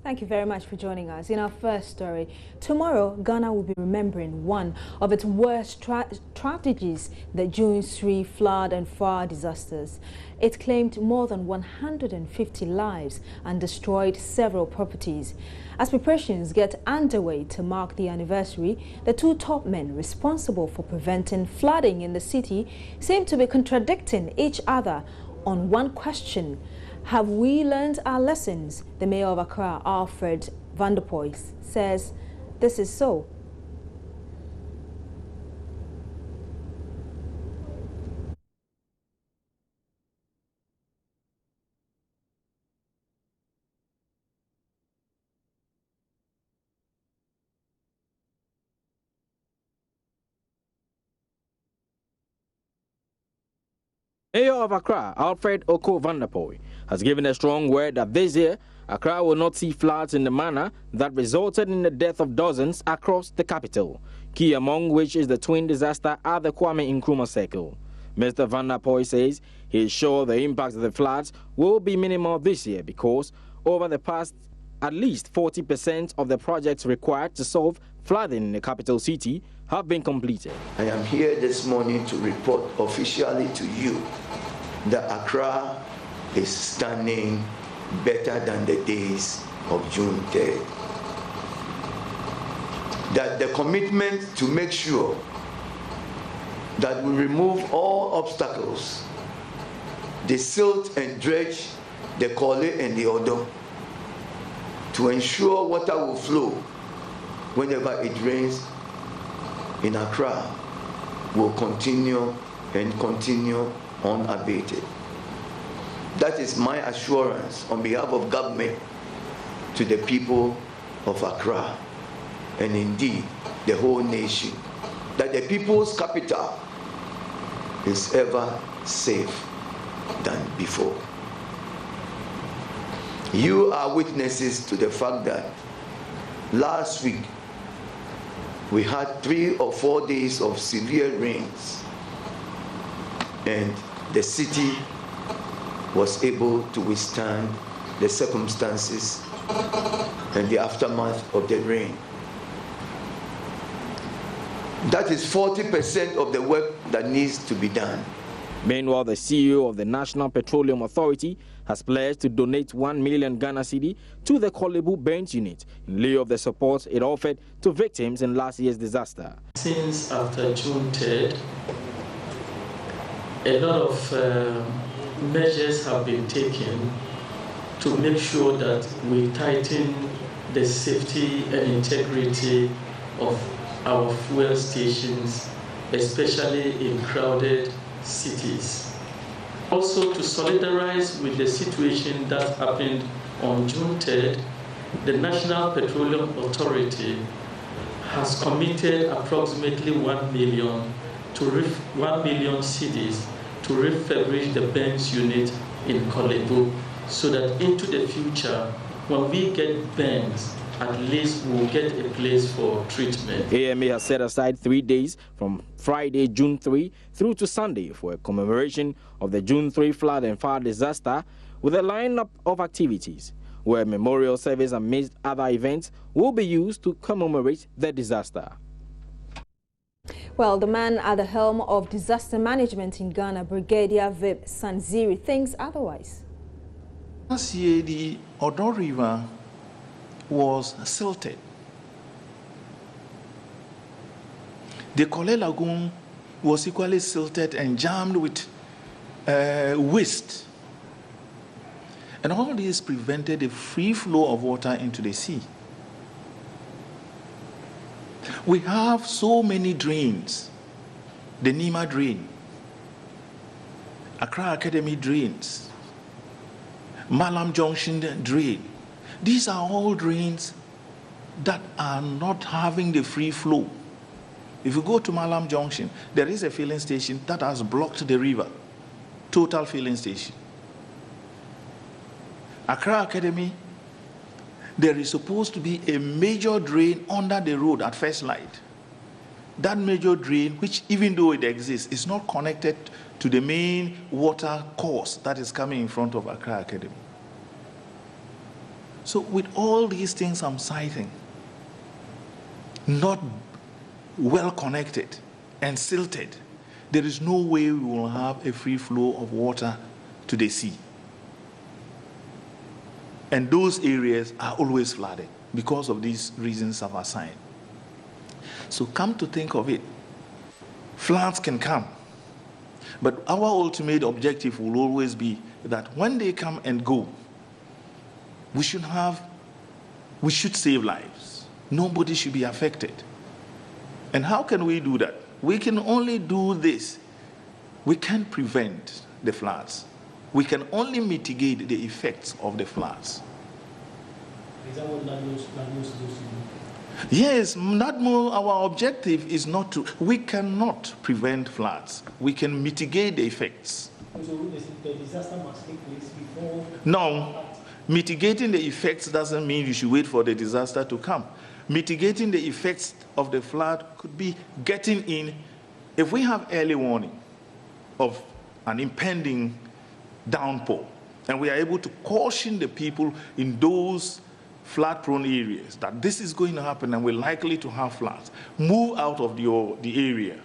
Thank you very much for joining us. In our first story, tomorrow, Ghana will be remembering one of its worst tragedies, the June 3 flood and fire disasters. It claimed more than 150 lives and destroyed several properties. As preparations get underway to mark the anniversary, the two top men responsible for preventing flooding in the city seem to be contradicting each other on one question. Have we learned our lessons? The mayor of Accra, Alfred Van der Poel, says this is so. Mayor of Accra, Alfred Van der Poel, has given a strong word that this year, Accra will not see floods in the manner that resulted in the death of dozens across the capital, key among which is the twin disaster at the Kwame Nkrumah Circle. Mr. Van der Poel says he is sure the impact of the floods will be minimal this year because over the past, at least 40% of the projects required to solve flooding in the capital city have been completed. I am here this morning to report officially to you that Accra is standing better than the days of June 3rd. That the commitment to make sure that we remove all obstacles, the silt and dredge, the Kole and the Odo, to ensure water will flow whenever it rains in Accra, will continue and continue unabated. That is my assurance on behalf of government to the people of Accra and indeed the whole nation, that the people's capital is ever safe than before. You are witnesses to the fact that last week we had 3 or 4 days of severe rains and the city was able to withstand the circumstances and the aftermath of the rain. That is 40% of the work that needs to be done. Meanwhile, the CEO of the National Petroleum Authority has pledged to donate 1 million Ghana cedi to the Kolebu Burns Unit in lieu of the support it offered to victims in last year's disaster. Since after June 3rd, a lot of measures have been taken to make sure that we tighten the safety and integrity of our fuel stations, especially in crowded cities. Also, to solidarize with the situation that happened on June 3rd, the National Petroleum Authority has committed approximately 1 million cedis to refurbish the Burns unit in Kolebu, so that into the future, when we get burns, at least we'll get a place for treatment. AMA has set aside 3 days from Friday, June 3 through to Sunday for a commemoration of the June 3 flood and fire disaster with a lineup of activities where memorial service amidst other events will be used to commemorate the disaster. Well, the man at the helm of disaster management in Ghana, Brigadier Vip Sanziri, thinks otherwise. Last year, the Odo River was silted. The Kole Lagoon was equally silted and jammed with waste. And all this prevented the free flow of water into the sea. We have so many drains. The Nima drain, Accra Academy drains, Malam Junction drain. These are all drains that are not having the free flow. If you go to Malam Junction, there is a filling station that has blocked the river. Total filling station. Accra Academy, there is supposed to be a major drain under the road at First Light. That major drain, which even though it exists, is not connected to the main water course that is coming in front of Accra Academy. So with all these things I'm citing, not well connected and silted, there is no way we will have a free flow of water to the sea. And those areas are always flooded because of these reasons I've assigned. So come to think of it, floods can come, but our ultimate objective will always be that when they come and go, we should save lives. Nobody should be affected. And how can we do that? We can only do this. We can't prevent the floods. We can only mitigate the effects of the floods. Is that what NADMO supposed to do? Yes, NADMO, our objective is not to, we cannot prevent floods. We can mitigate the effects. So the disaster must take place before? No, mitigating the effects doesn't mean you should wait for the disaster to come. Mitigating the effects of the flood could be getting in, if we have early warning of an impending downpour, and we are able to caution the people in those flood-prone areas that this is going to happen and we're likely to have floods, move out of the area.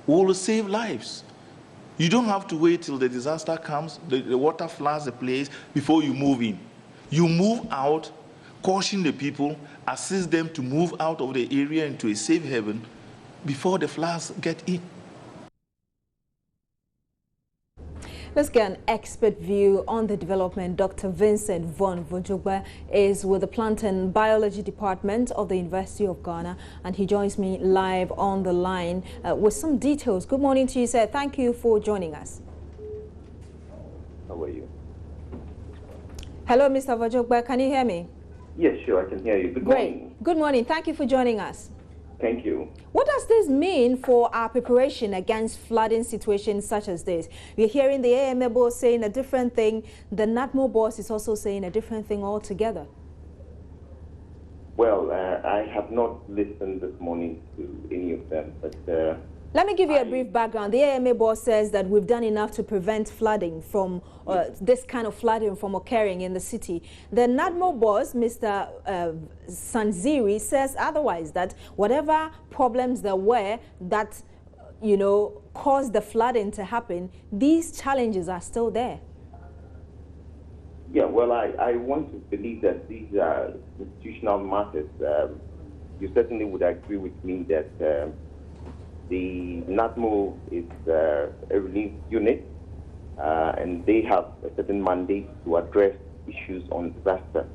We will save lives. You don't have to wait till the disaster comes, the water floods the place before you move in. You move out, caution the people, assist them to move out of the area into a safe haven before the floods get in. Let's get an expert view on the development. Dr. Vincent Von Vojogba is with the Plant and Biology Department of the University of Ghana, and he joins me live on the line with some details. Good morning to you, sir. Thank you for joining us. How are you? Hello, Mr. Vojogba. Can you hear me? Yes, sure, I can hear you. Good morning. Good morning. Thank you for joining us. Thank you. What does this mean for our preparation against flooding situations such as this? We're hearing the AMA boss saying a different thing. The NADMO boss is also saying a different thing altogether. Well, I have not listened this morning to any of them, but... Let me give you a brief background. The AMA boss says that we've done enough to prevent flooding from, this kind of flooding from occurring in the city. The NADMO boss, Mr. Sanziri, says otherwise, that whatever problems there were that, caused the flooding to happen, these challenges are still there. Yeah, well, I want to believe that these are institutional matters. You certainly would agree with me that the NADMO is a relief unit, and they have a certain mandate to address issues on disaster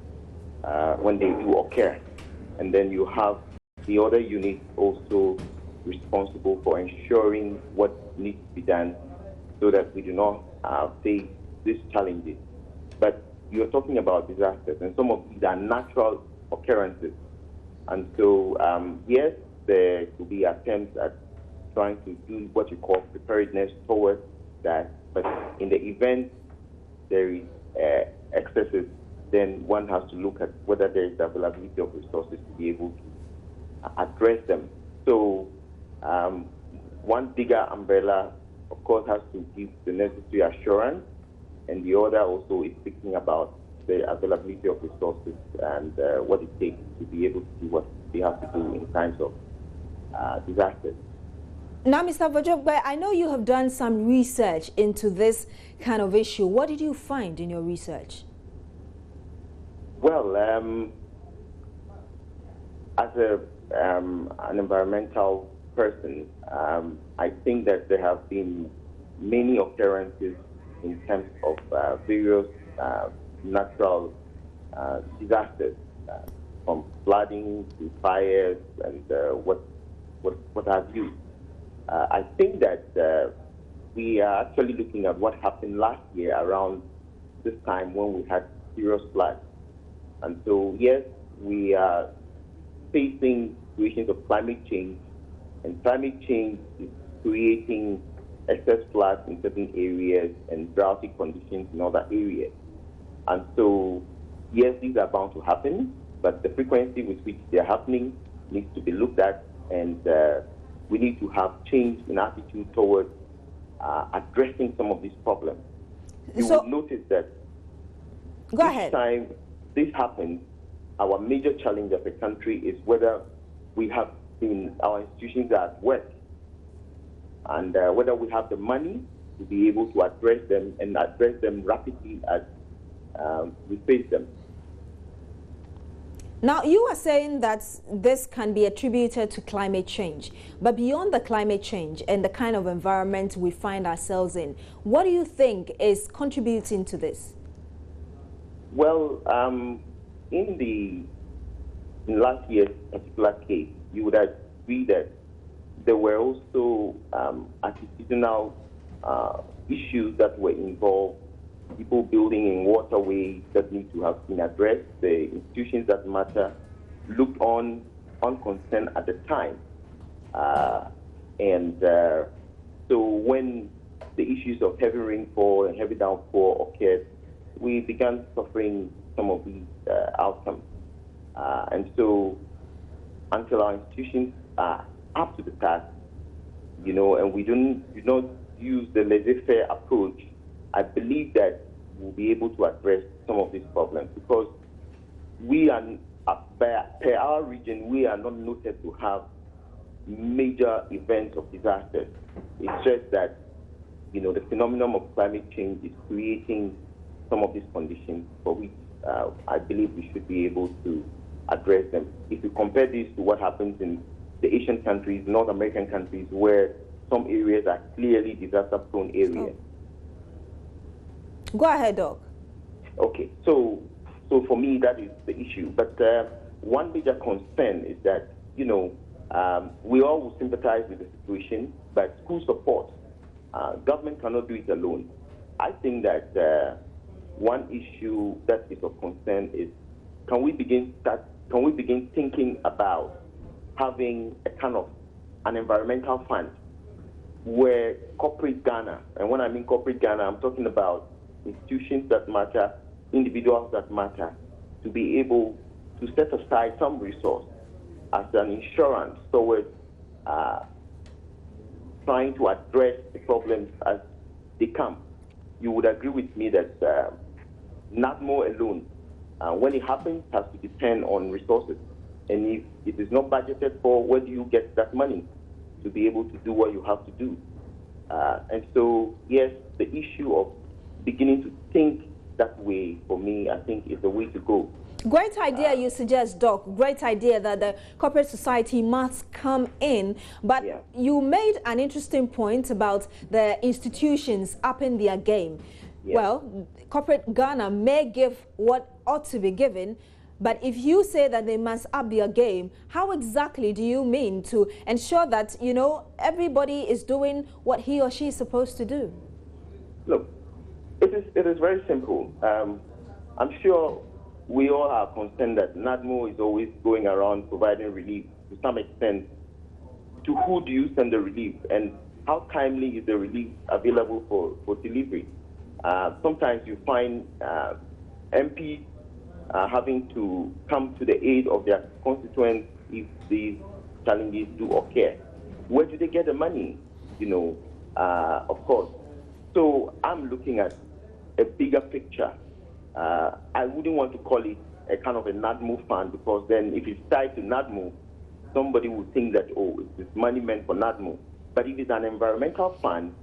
when they do occur. And then you have the other units also responsible for ensuring what needs to be done so that we do not face these challenges. But you're talking about disasters, and some of these are natural occurrences. And so, yes, there could be attempts at trying to do what you call preparedness towards that, but in the event there is excesses, then one has to look at whether there is availability of resources to be able to address them. So one bigger umbrella, of course, has to give the necessary assurance, and the other also is thinking about the availability of resources and what it takes to be able to do what they have to do in times of disasters. Now, Mr. Vojogba, I know you have done some research into this kind of issue. What did you find in your research? Well, as an environmental person, I think that there have been many occurrences in terms of various natural disasters, from flooding to fires and what have you. I think that we are actually looking at what happened last year around this time when we had serious floods. And so, yes, we are facing situations of climate change, and climate change is creating excess floods in certain areas and droughty conditions in other areas. And so, yes, these are bound to happen, but the frequency with which they are happening needs to be looked at, and we need to have change in attitude towards addressing some of these problems. You will notice that Go ahead. time this happens, our major challenge as a country is whether we have our institutions are at work, and whether we have the money to be able to address them and address them rapidly as we face them. Now, you are saying that this can be attributed to climate change, but beyond the climate change and the kind of environment we find ourselves in, what do you think is contributing to this? Well, in last year's particular case, you would agree that there were also artisanal issues that were involved, people building in waterways that need to have been addressed. The institutions that matter looked on unconcerned at the time. So when the issues of heavy rainfall and heavy downpour occurred, we began suffering some of these outcomes. And so until our institutions are up to the task, and we do not use the laissez-faire approach, I believe that we'll be able to address some of these problems, because we are, per our region, we are not noted to have major events of disasters. It's just that, the phenomenon of climate change is creating some of these conditions for which I believe we should be able to address them. If you compare this to what happens in the Asian countries, North American countries, where some areas are clearly disaster-prone areas. Go ahead, Doc. Okay, so for me, that is the issue. But one major concern is that, we all will sympathize with the situation, but school support, government cannot do it alone. I think that one issue that is of concern is, can we begin thinking about having a kind of an environmental fund where corporate Ghana, and when I mean corporate Ghana, I'm talking about institutions that matter, individuals that matter, to be able to set aside some resource as an insurance towards trying to address the problems as they come. You would agree with me that NADMO alone, when it happens, has to depend on resources. And if it is not budgeted for, where do you get that money to be able to do what you have to do? And so, yes, the issue of beginning to think that way, for me, I think is the way to go. Great idea you suggest, Doc. Great idea that the corporate society must come in. But you made an interesting point about the institutions upping their game. Yeah. Well, corporate Ghana may give what ought to be given, but if you say that they must up their game, how exactly do you mean to ensure that, everybody is doing what he or she is supposed to do? Look, it is very simple. I'm sure we all are concerned that NADMO is always going around providing relief to some extent. To who do you send the relief, and how timely is the relief available for delivery? Sometimes you find MPs having to come to the aid of their constituents if these challenges do occur. Where do they get the money? Of course. So I'm looking at a bigger picture. I wouldn't want to call it a kind of a NADMO fund, because then if it's tied to NADMO, somebody would think that, it's money meant for NADMO. But if it's an environmental fund,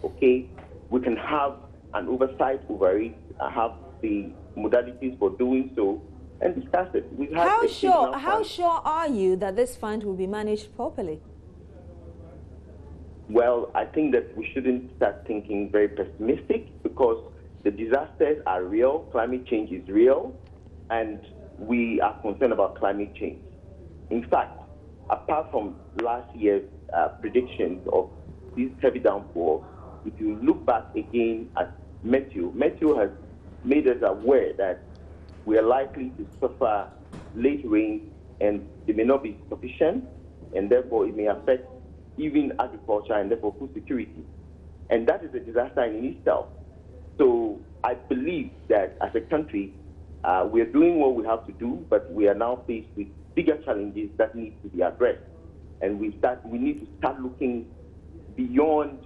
okay, we can have an oversight over it, have the modalities for doing so, and discuss it. How sure are you that this fund will be managed properly? Well, I think that we shouldn't start thinking very pessimistic, because the disasters are real, climate change is real, and we are concerned about climate change. In fact, apart from last year's predictions of these heavy downpours, if you look back again at Matthew has made us aware that we are likely to suffer late rain, and they may not be sufficient, and therefore it may affect even agriculture and therefore food security. And that is a disaster in itself. So I believe that as a country, we are doing what we have to do, but we are now faced with bigger challenges that need to be addressed. And we need to start looking beyond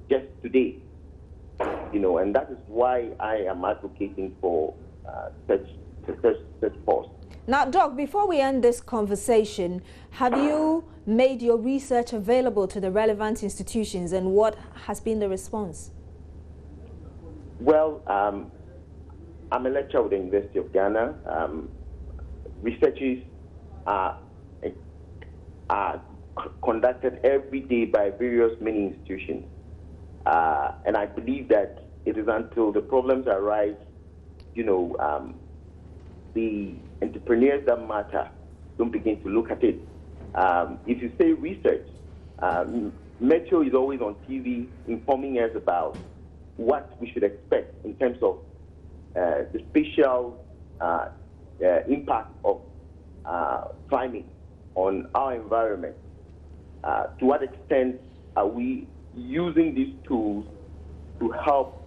just today. And that is why I am advocating for such force. Now, Doc, before we end this conversation, have you made your research available to the relevant institutions, and what has been the response? Well, I'm a lecturer with the University of Ghana. Researches are conducted every day by various many institutions. And I believe that it is until the problems arise, the entrepreneurs that matter don't begin to look at it. If you say research, Metro is always on TV informing us about what we should expect in terms of the spatial impact of climate on our environment. To what extent are we using these tools to help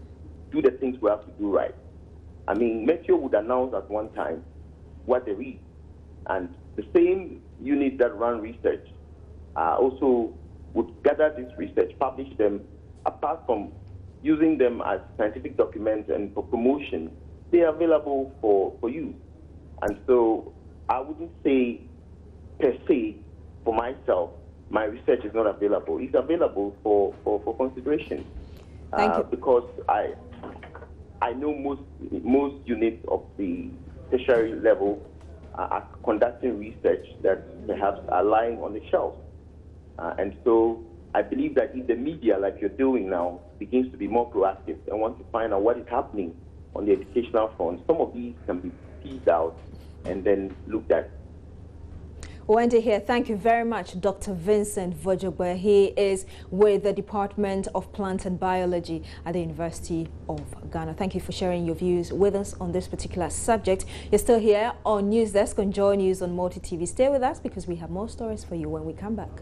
do the things we have to do right? I mean, Meteo would announce at one time what they read, and the same unit that run research also would gather this research, publish them. Apart from using them as scientific documents and for promotion, they are available for use. And so I wouldn't say per se for myself, my research is not available. It's available for consideration. Thank you. Because I know most units of the tertiary level are conducting research that perhaps are lying on the shelf. And so I believe that if the media, like you're doing now, begins to be more proactive and want to find out what is happening on the educational front, some of these can be teased out and then looked at. Wendy here. Thank you very much, Dr. Vincent Vojogbe. He is with the Department of Plant and Biology at the University of Ghana. Thank you for sharing your views with us on this particular subject. You're still here on News Desk on Joy News on Multi TV. Stay with us because we have more stories for you when we come back.